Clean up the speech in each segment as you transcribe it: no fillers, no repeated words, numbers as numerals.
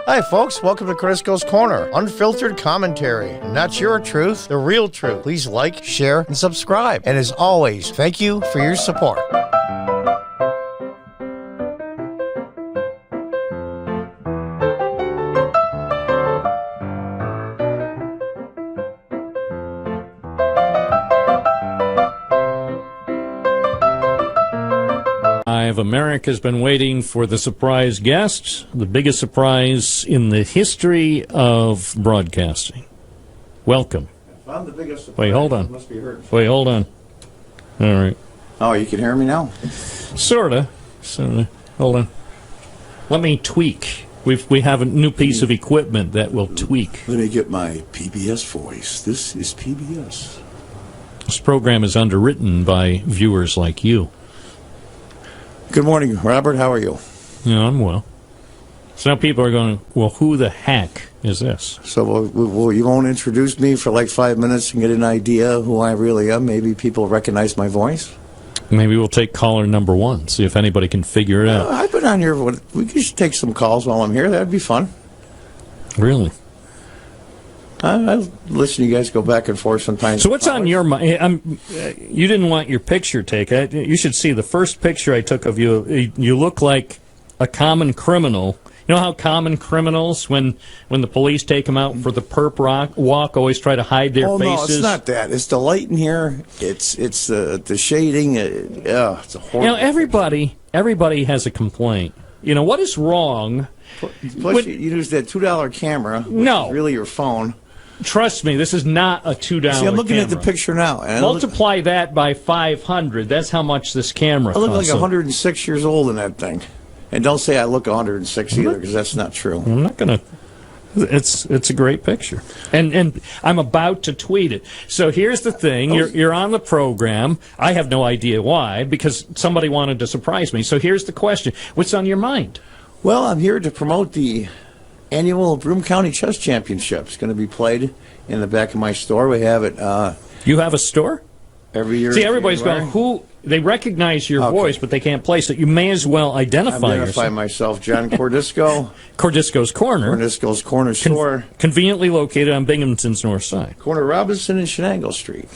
Hi, folks. Welcome to Cordisco's Corner. Unfiltered commentary. Not your truth, the real truth. Please like, share, and subscribe. And as always, thank you for your support. America's been waiting for the surprise guest, the biggest surprise in the history of broadcasting. Welcome. If I'm the biggest surprise, Wait, hold on. it must be heard. Wait, hold on. All right. Oh, you can hear me now? Sorta. Hold on. Let me tweak. We have a new piece of equipment that will tweak. Let me get my PBS voice. This is PBS. This program is underwritten by viewers like you. Good morning, Robert. How are you? Yeah, I'm well. So now people are going, well, who the heck is this? So you won't introduce me for like 5 minutes and get an idea who I really am? Maybe people recognize my voice? Maybe we'll take caller number one, see if anybody can figure it out. I've been on here. We could just take some calls while I'm here. That'd be fun. Really? I listen to you guys go back and forth sometimes. So what's on your mind? You didn't want your picture taken. You should see the first picture I took of you. You look like a common criminal. You know how common criminals, when the police take them out for the perp walk, always try to hide their faces? No, it's not that. It's the light in here. It's the shading. It's a horrible. Everybody has a complaint. What is wrong? Plus, you use that $2 camera. Which is really your phone. Trust me, this is not a $2 camera. See, I'm looking at the picture now. And multiply that by 500. That's how much this camera costs. I look like 106 years old in that thing. And don't say I look 106 either, because that's not true. I'm not going to. It's a great picture. And I'm about to tweet it. So here's the thing. You're on the program. I have no idea why, because somebody wanted to surprise me. So here's the question. What's on your mind? Well, I'm here to promote the annual Broome County Chess Championship. It's going to be played in the back of my store. We have it. You have a store? Every year. See, everybody's going, who? They recognize your voice, but they can't place it. You may as well identify yourself. Myself, John Cordisco. Cordisco's Corner. Cordisco's Corner store. Conveniently located on Binghamton's north side. Corner Robinson and Shenango Street.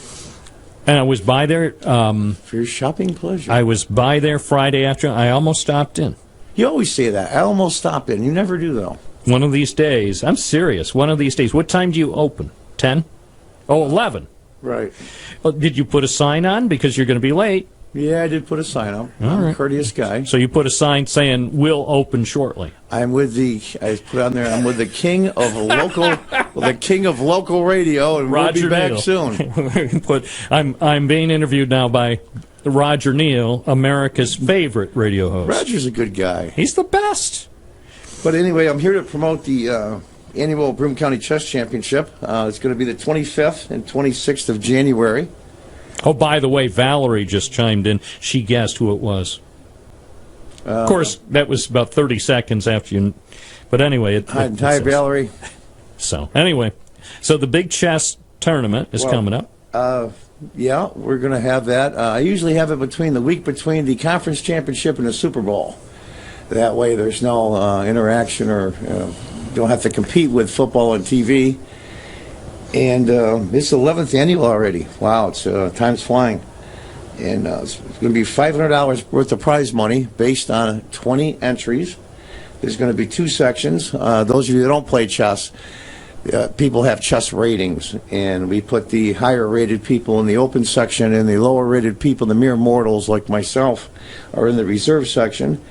And I was by there. For your shopping pleasure. I was by there Friday afternoon. I almost stopped in. You always say that. I almost stop in. You never do, though. One of these days. I'm serious. One of these days. What time do you open? 10? Oh, 11. Right. Well, did you put a sign on because you're going to be late? Yeah, I did put a sign up. I'm a courteous guy. So you put a sign saying, "We'll open shortly." I put on there, I'm with the king of local radio, and Roger we'll be back Neal. soon. I'm being interviewed now by Roger Neal, America's favorite radio host. Roger's a good guy. He's the best. But anyway, I'm here to promote the annual Broome County Chess Championship. It's going to be the 25th and 26th of January. Oh, by the way, Valerie just chimed in. She guessed who it was. Of course, that was about 30 seconds after you. But anyway. Hi, Valerie. So, anyway. So the big chess tournament is coming up. Yeah, we're going to have that. I usually have it the week between the conference championship and the Super Bowl. That way there's no interaction or you don't have to compete with football and TV. And it's the 11th annual already. Wow, it's time's flying. And it's going to be $500 worth of prize money based on 20 entries. There's going to be 2 sections. Those of you that don't play chess, people have chess ratings. And we put the higher-rated people in the open section, and the lower-rated people, the mere mortals like myself, are in the reserve section.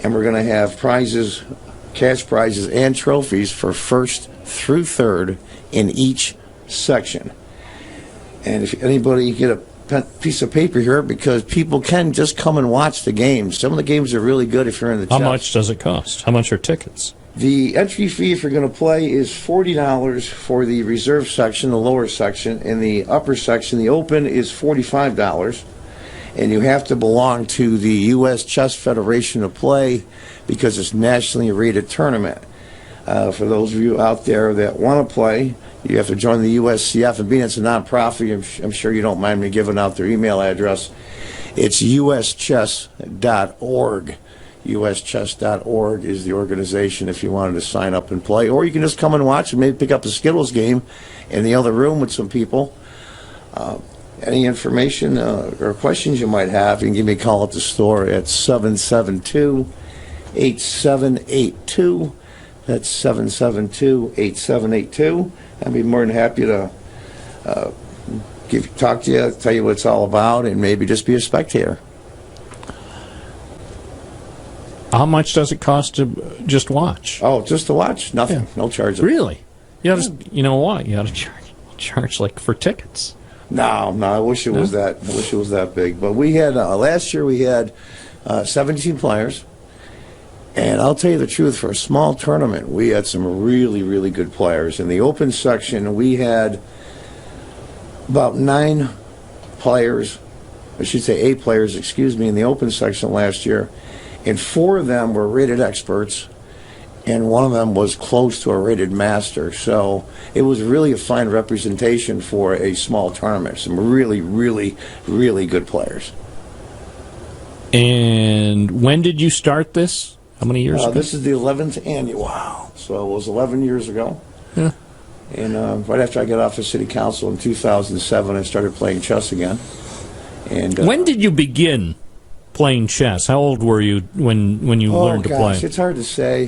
And we're going to have prizes, cash prizes, and trophies for first through third in each section. And if anybody get a piece of paper here, because people can just come and watch the games. Some of the games are really good if you're in the chess. How much does it cost? How much are tickets? The entry fee, if you're going to play, is $40 for the reserve section, the lower section. In the upper section, the open, is $45. And you have to belong to the U.S. Chess Federation to play because it's nationally rated tournament. For those of you out there that want to play, you have to join the USCF. And being it's a nonprofit, I'm sure you don't mind me giving out their email address. It's uschess.org. uschess.org is the organization if you wanted to sign up and play. Or you can just come and watch and maybe pick up a Skittles game in the other room with some people. Any information or questions you might have, you can give me a call at the store at 772-8782. That's 772-8782. I'd be more than happy to talk to you, tell you what it's all about, and maybe just be a spectator. How much does it cost to just watch? Oh, just to watch? Nothing. Yeah. No charge. Really? You know what? You ought to charge like for tickets. No. I wish it was that. I wish it was that big. But we had last year. We had 17 players, and I'll tell you the truth. For a small tournament, we had some really, really good players. In the open section, we had about 9 players. I should say 8 players. Excuse me. In the open section last year, and 4 of them were rated experts, and 1 of them was close to a rated master. So it was really a fine representation for a small tournament. Some really, really, really good players. And when did you start this? How many years ago? This is the 11th annual. Wow. So it was 11 years ago. Yeah. And right after I got off the city council in 2007, I started playing chess again. And when did you begin playing chess? How old were you when you learned to play? It's hard to say.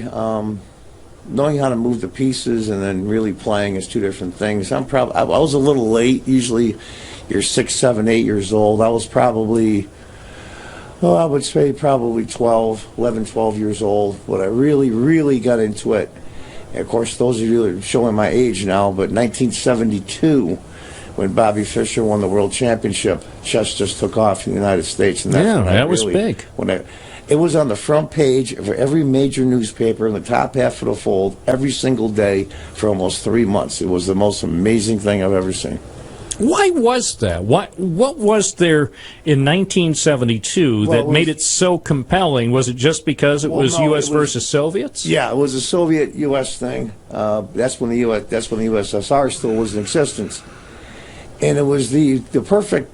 Knowing how to move the pieces and then really playing is 2 different things. I was a little late. Usually you're 6, 7, 8 years old. I was probably, I would say probably 11, 12 years old when I really, really got into it. And of course, those of you that are showing my age now, but 1972, when Bobby Fischer won the World Championship, chess just took off in the United States. And that's that was big. It was on the front page of every major newspaper in the top half of the fold every single day for almost 3 months. It was the most amazing thing I've ever seen. Why was that? What was there in 1972 that made it so compelling? Was it just because it was U.S. versus Soviets? Yeah, it was a Soviet-U.S. thing. That's when the USSR still was in existence, and it was the perfect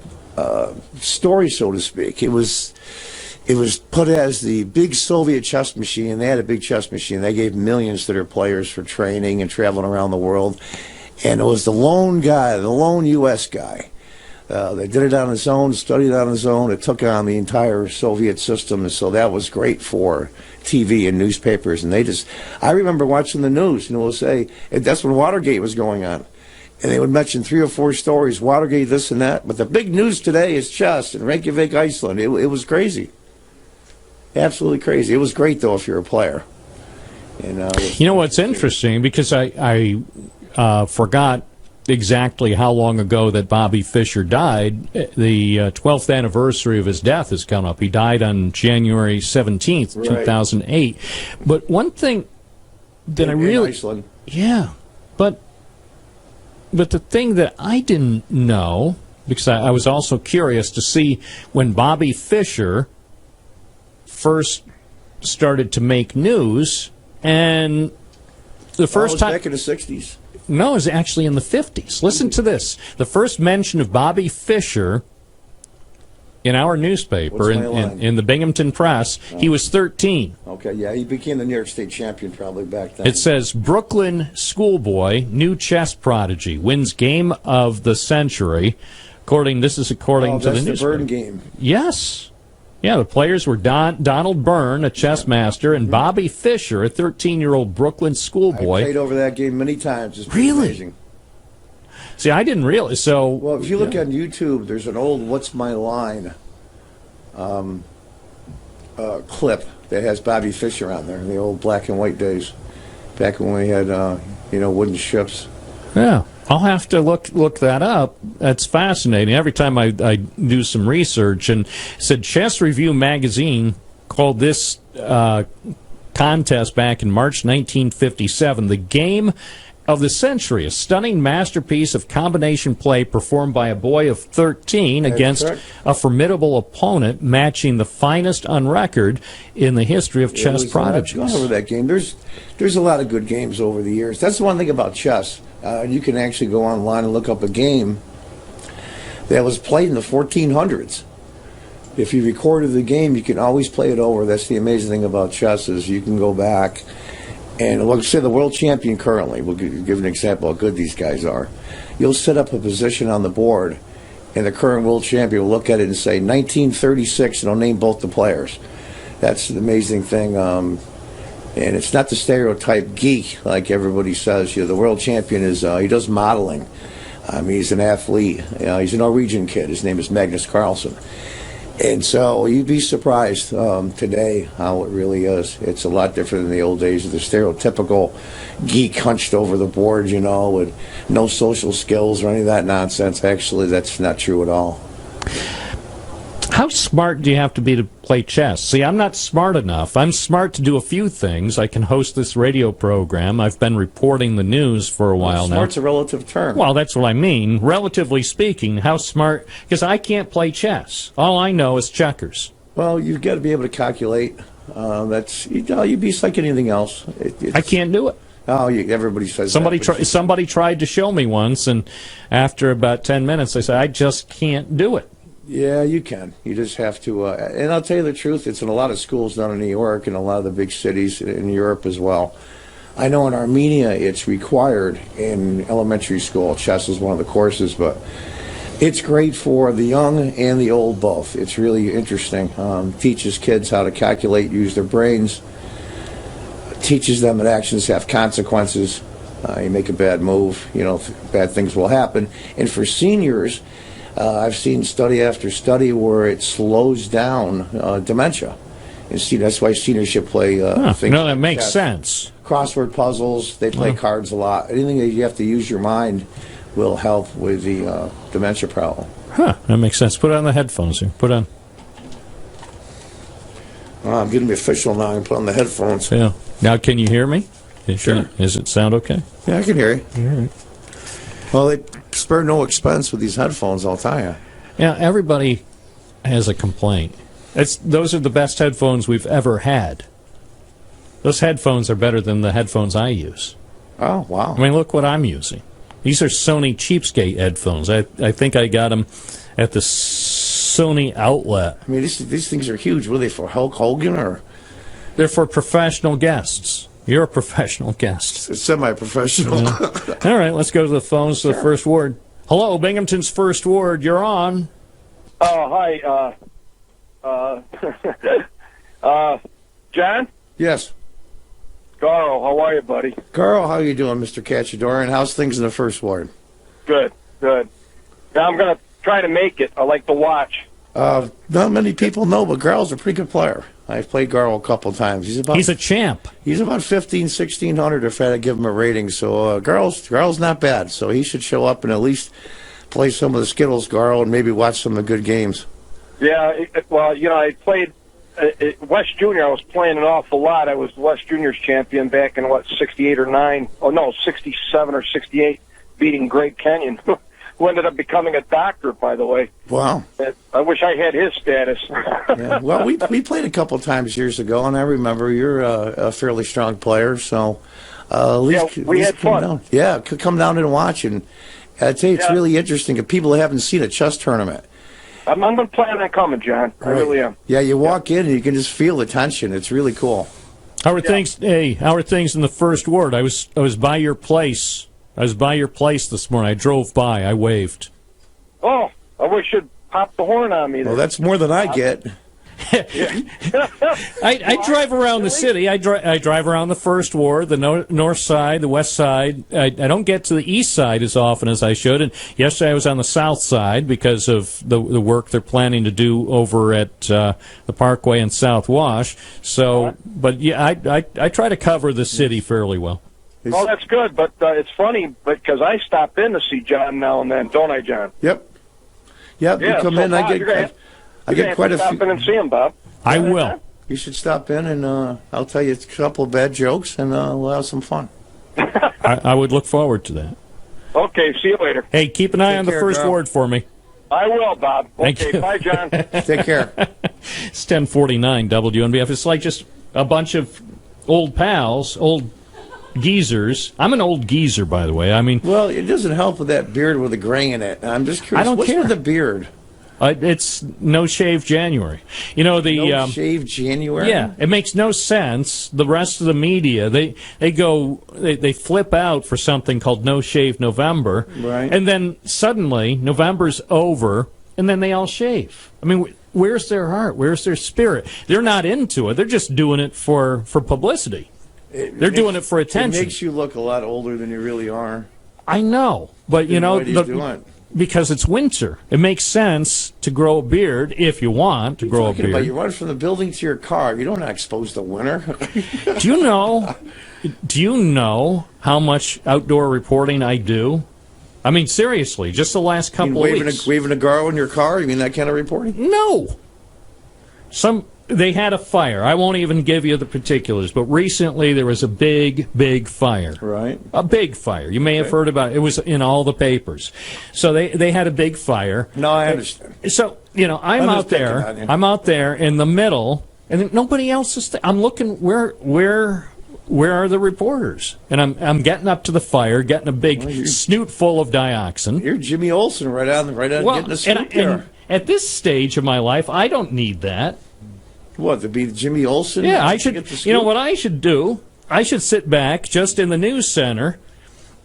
story, so to speak. It was put as the big Soviet chess machine. They had a big chess machine. They gave millions to their players for training and traveling around the world. And it was the lone guy, the lone U.S. guy. They did it on his own, studied on his own. It took on the entire Soviet system, and so that was great for TV and newspapers. And I remember watching the news, and it will say, that's when Watergate was going on. And they would mention 3 or 4 stories, Watergate, this and that. But the big news today is chess in Reykjavik, Iceland. It was crazy. Absolutely crazy. It was great, though, if you're a player. And, you know what's interesting, because I forgot exactly how long ago that Bobby Fischer died. The 12th anniversary of his death has come up. He died on January 17th, 2008. But one thing that in Iceland. Yeah, but the thing that I didn't know, because I was also curious to see when Bobby Fischer first started to make news, and the first time back in the 60s. No, it was actually in the 50s. Listen to this. The first mention of Bobby Fischer in our newspaper, in the Binghamton Press, he was 13. Okay, yeah, he became the New York State champion probably back then. It says, Brooklyn schoolboy, new chess prodigy, wins game of the century. This is according to the newspaper. That's the Byrne game. Yes. Yeah, the players were Donald Byrne, a chess master, and Bobby Fischer, a 13-year-old Brooklyn schoolboy. I played over that game many times. It's really amazing. See, I didn't realize. So, well, if you look on YouTube, there's an old "What's My Line" clip that has Bobby Fischer on there in the old black and white days, back when we had wooden ships. Yeah. I'll have to look that up. That's fascinating. Every time I do some research, and said Chess Review magazine called this contest back in March 1957 the game of the century, a stunning masterpiece of combination play performed by a boy of 13 against a formidable opponent, matching the finest on record in the history of chess prodigies. I've gone over that game. There's a lot of good games over the years. That's the one thing about chess. You can actually go online and look up a game that was played in the 1400s. If you recorded the game, you can always play it over. That's the amazing thing about chess is you can go back and let's say the world champion currently, we'll give an example how good these guys are. You'll set up a position on the board, and the current world champion will look at it and say 1936, and I'll name both the players. That's the amazing thing. And it's not the stereotype geek like everybody says. The world champion is, he does modeling. He's an athlete. He's a Norwegian kid. His name is Magnus Carlsen. And so you'd be surprised today how it really is. It's a lot different than the old days of the stereotypical geek hunched over the board, with no social skills or any of that nonsense. Actually, that's not true at all. How smart do you have to be to play chess? See, I'm not smart enough. I'm smart to do a few things. I can host this radio program. I've been reporting the news for a while now. Smart's a relative term. Well, that's what I mean. Relatively speaking, how smart? Because I can't play chess. All I know is checkers. Well, you've got to be able to calculate. You'd be like anything else. I can't do it. Oh, everybody says somebody tried to show me once, and after about 10 minutes, I said, I just can't do it. Yeah, you can. You just have to. And I'll tell you the truth, it's in a lot of schools down in New York and a lot of the big cities in Europe as well. I know in Armenia it's required in elementary school. Chess is one of the courses, but it's great for the young and the old both. It's really interesting. Teaches kids how to calculate, use their brains. Teaches them that actions have consequences. You make a bad move, bad things will happen. And for seniors, I've seen study after study where it slows down dementia. And that's why seniors should play things. No, that like makes chess. Sense. Crossword puzzles, they play cards a lot. Anything that you have to use your mind will help with the dementia problem. Huh, that makes sense. Put on the headphones here. Put on. I'm getting official now. I can put on the headphones. Yeah. Now, can you hear me? Sure. Does it sound okay? Yeah, I can hear you. All right. Well, they spare no expense with these headphones, I'll tell you. Yeah, everybody has a complaint. Those are the best headphones we've ever had. Those headphones are better than the headphones I use. Oh, wow. I mean, look what I'm using. These are Sony cheapskate headphones. I think I got them at the Sony outlet. I mean, these things are huge. What are they for, Hulk Hogan or? They're for professional guests. You're a professional guest. Semi-professional. Yeah. All right, let's go to the phones to the first ward. Hello, Binghamton's first ward. You're on. Oh, hi. John? Yes. Carl, how are you, buddy? Carl, how you doing, Mr. Cacciadorian? How's things in the first ward? Good. Now I'm going to try to make it. I like to watch. Not many people know, but Garl's a pretty good player. I've played Garl a couple times. He's a champ. He's about 1,1600 if I had to give him a rating. So Garl's not bad. So he should show up and at least play some of the Skittles, Garl, and maybe watch some of the good games. Yeah, I played West Junior. I was playing an awful lot. I was West Junior's champion back in, 68 or 9. Oh, no, 67 or 68, beating Greg Kenyon, who ended up becoming a doctor, by the way. Wow. I wish I had his status. Yeah. Well, we played a couple times years ago, and I remember you're a fairly strong player, so at least we had fun. Down. Yeah, come down and watch, and I'd say it's really interesting if people haven't seen a chess tournament. I'm planning on coming, John. I really am. Yeah, you walk in and you can just feel the tension. It's really cool. How are things? Hey, how are things in the first ward? I was by your place. I was by your place this morning. I drove by. I waved. Oh, I wish you'd pop the horn on me. Well, that's more than I get. I drive around the city. I drive around the first ward, the north side, the west side. I don't get to the east side as often as I should. And yesterday I was on the south side because of the work they're planning to do over at the Parkway in South Wash. So, but yeah, I try to cover the city fairly well. Oh, that's good, but it's funny because I stop in to see John now and then, don't I, John? Yep. Yeah, you come in. Bob, I get quite a few. Stop in and see him, Bob. I will. You should stop in, and I'll tell you a couple of bad jokes, and we'll have some fun. I would look forward to that. Okay, see you later. Hey, keep an eye on the first ward for me. I will, Bob. Thank you. Bye, John. Take care. It's 10:49 WNBF. It's like just a bunch of old pals, old geezers. I'm an old geezer, by the way. I mean, well, it doesn't help with that beard with the gray in it. I'm just curious. I don't what's care. with the beard? It's no shave January. You know the No shave January. yeah, it makes no sense. The rest of the media they flip out for something called No Shave November, Right. and then suddenly November's over, and then they all shave. I mean, where's their heart? Where's their spirit? They're not into it. They're just doing it for publicity. They're doing it for attention. It makes you look a lot older than you really are. I know, but you know, Why do you do it? because it's winter, it makes sense to grow a beard if you want to grow a Talking about beard. you run from the building to your car. You don't expose the winter. Do you know? Do you know how much outdoor reporting I do? I mean, seriously, just the last couple of weeks. Waving a girl in your car? You mean that kind of reporting? No. They had a fire. I won't even give you the particulars, but recently there was a big fire. Right. A big fire. You may have heard about it. It was in all the papers. So they had a big fire. No, I understand. So, you know, I'm out there in the middle, and nobody else is there. I'm looking where are the reporters? And I'm getting up to the fire, getting a big snoot full of dioxin. You're Jimmy Olsen right on getting a scoop there. And at this stage of my life, I don't need that. What, to be Jimmy Olsen? Yeah, I to should. get the scoop? You know what I should do? I should sit back just in the news center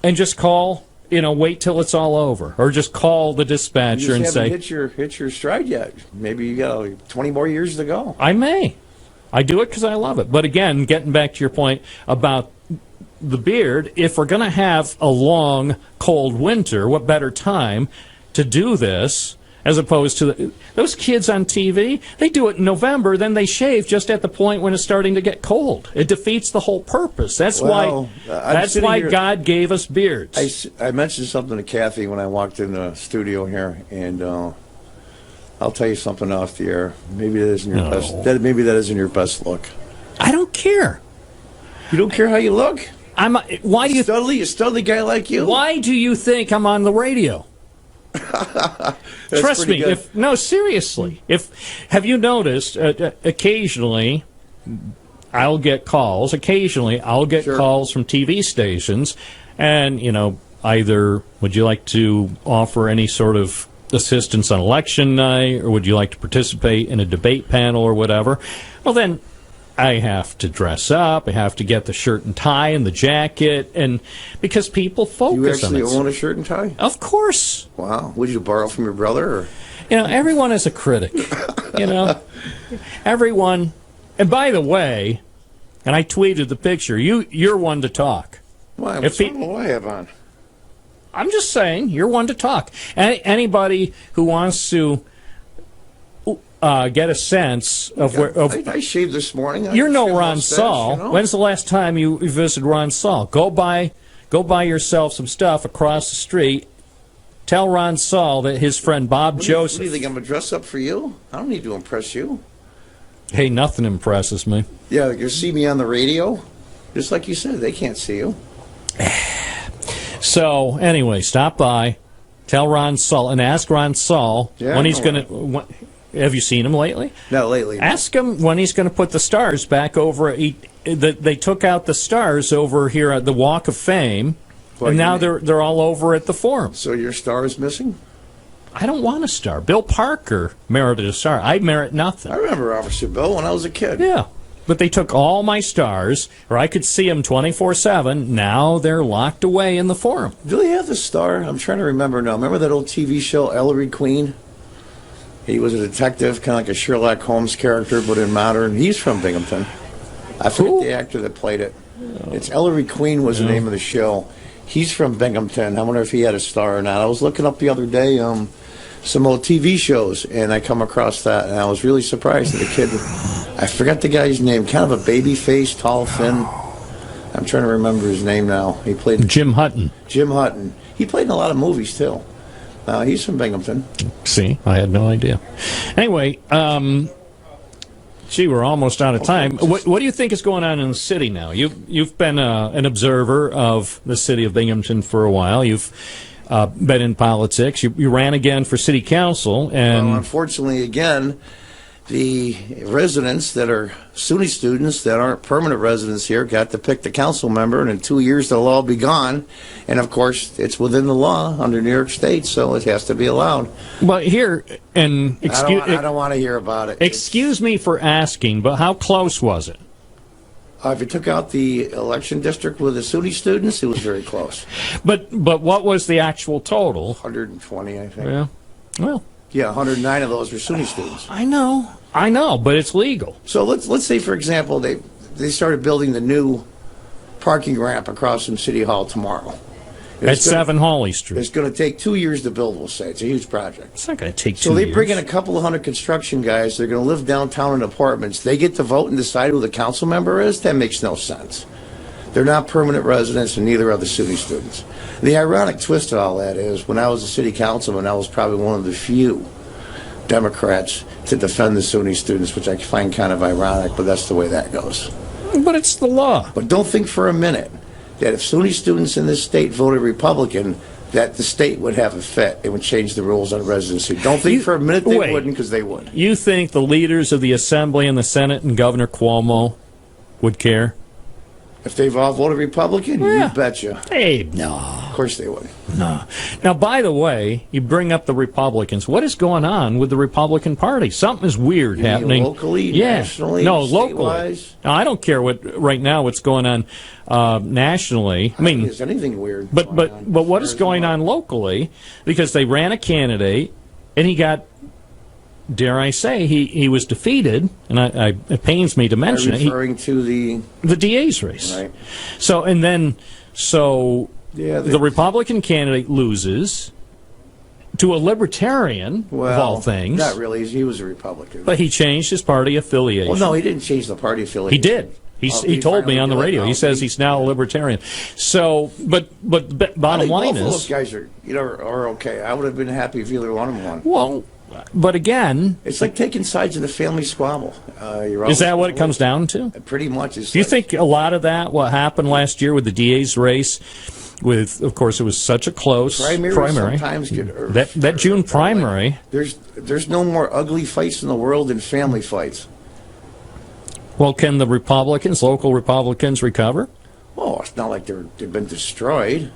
and just call. You know, wait till it's all over, or just call the dispatcher and say, hit your stride yet. Maybe you got like 20 more years to go. I may. I do it because I love it. But again, getting back to your point about the beard, if we're going to have a long, cold winter, what better time to do this as opposed to those kids on TV? They do it in November, then they shave just at the point when it's starting to get cold. It defeats the whole purpose. That's why God gave us beards. I mentioned something to Kathy when I walked in the studio here, and I'll tell you something off the air. Maybe that isn't your best. Maybe that isn't your best look. I don't care. You don't care how you look? Why do you? A studly guy like you. Why do you think I'm on the radio? Trust me. Seriously. Have you noticed? Occasionally, I'll get calls. Occasionally, I'll get calls from TV stations, and you know, either would you like to offer any sort of assistance on election night, or would you like to participate in a debate panel or whatever? Well, then I have to dress up. I have to get the shirt and tie and the jacket, and because people focus on it. You actually own a shirt and tie? Of course. Wow. Would you borrow from your brother? Or? You know, everyone is a critic. You know, everyone. And by the way, and I tweeted the picture. You're one to talk. Why? What do I have on? I'm just saying, you're one to talk. Anybody who wants to get a sense of where... I shaved this morning. You're no Ron Saul. You know? When's the last time you visited Ron Saul? Go buy yourself some stuff across the street. Tell Ron Saul that his friend Bob Joseph... What do you think, I'm going to dress up for you? I don't need to impress you. Hey, nothing impresses me. Yeah, you see me on the radio? Just like you said, they can't see you. So, anyway, stop by, tell Ron Saul, and ask Ron Saul when he's going to... Have you seen him lately? No, lately. Ask him when he's going to put the stars back over... They took out the stars over here at the Walk of Fame, and now they're all over at the Forum. So your star is missing? I don't want a star. Bill Parker merited a star. I merit nothing. I remember Officer Bill when I was a kid. Yeah. But they took all my stars, or I could see them 24/7. Now they're locked away in the Forum. Do they have the star? I'm trying to remember now. Remember that old TV show, Ellery Queen? He was a detective, kind of like a Sherlock Holmes character, but in modern. He's from Binghamton. I forget the actor that played it. It's Ellery Queen was the name of the show. He's from Binghamton. I wonder if he had a star or not. I was looking up the other day some old TV shows, and I come across that, and I was really surprised that the kid, I forgot the guy's name, kind of a baby face, tall, thin. I'm trying to remember his name now. He played Jim Hutton. Jim Hutton. He played in a lot of movies, too. He's from Binghamton. See, I had no idea. Anyway, gee, we're almost out of time. What do you think is going on in the city now? You've been an observer of the city of Binghamton for a while. You've been in politics. You ran again for city council, and well, unfortunately, again, the residents that are SUNY students that aren't permanent residents here got to pick the council member, and in 2 years they'll all be gone. And of course, it's within the law under New York State, so it has to be allowed. But here, and I don't want to hear about it. excuse me for asking, but how close was it? If you took out the election district with the SUNY students, it was very close. But what was the actual total? 120, I think. Yeah. Well, Yeah, 109 of those were SUNY students. I know, but it's legal. So let's say, for example, they started building the new parking ramp across from City Hall tomorrow. At 7 Hawley Street. It's going to take 2 years to build, we'll say. It's a huge project. It's not going to take 2 So years. they bring in a couple of hundred construction guys. They're going to live downtown in apartments. They get to vote and decide who the council member is? That makes no sense. They're not permanent residents, and neither are the SUNY students. The ironic twist of all that is, when I was a city councilman, I was probably one of the few Democrats to defend the SUNY students, which I find kind of ironic, but that's the way that goes. But it's the law. But don't think for a minute that if SUNY students in this state voted Republican, that the state would have a fit. It would change the rules on residency. Don't think for a minute they wouldn't, because they would. You think the leaders of the Assembly and the Senate and Governor Cuomo would care? If they've all voted Republican, Yeah. you betcha. Hey, no. Of course they would. No. Now, by the way, you bring up the Republicans. What is going on with the Republican Party? Something is weird You mean happening. locally, yeah. nationally, no, locally. statewise? No, I don't care right now what's going on nationally. I mean, Is anything weird? but going on? what is going on locally? Because they ran a candidate and he got, dare I say, he was defeated, and it pains me to mention it. Referring to The DA's race. Right. So Yeah, the Republican candidate loses to a libertarian, of all things. Not really. He was a Republican. But he changed his party affiliation. Well, no, he didn't change the party affiliation. He did. He told me on the radio. He says he's now a libertarian. So, but bottom line both of those is, guys are okay. I would have been happy if either one of them won. well, but again, It's like taking sides in a family squabble. is that what it comes down to? Pretty much. It's Do you like- think a lot of that, what happened last year with the DA's race, with, of course, it was such a close primary sometimes that June primary. There's no more ugly fights in the world than family fights. Well, can the Republicans, local Republicans, recover? Oh, it's not like they've been destroyed.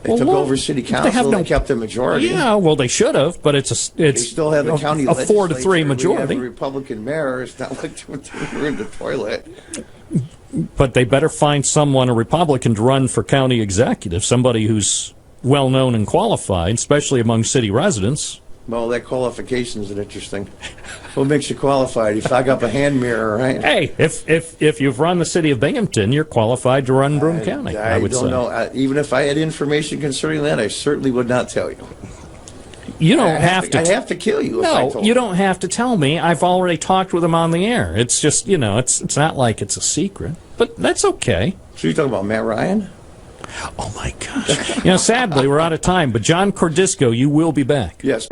They Well, took look, over city they council. have They no- kept the majority. Yeah, well, they should have, but it's They still have the county a 4-3 legislature. majority. We have a Republican mayor. It's not like we're in the toilet. But they better find someone, a Republican, to run for county executive, somebody who's well known and qualified, especially among city residents. Well, that qualification is interesting. What makes you qualified? You fog up a hand mirror, right? Hey, if you've run the city of Binghamton, you're qualified to run Broome County. I would don't say. know. Even if I had information concerning that, I certainly would not tell you. You don't I'd have to kill you. If I No, told you don't have to tell me. I've already talked with him on the air. It's just, it's not like it's a secret. But that's okay. So you're talking about Matt Ryan? Oh, my gosh. Sadly, we're out of time. But John Cordisco, you will be back. Yes.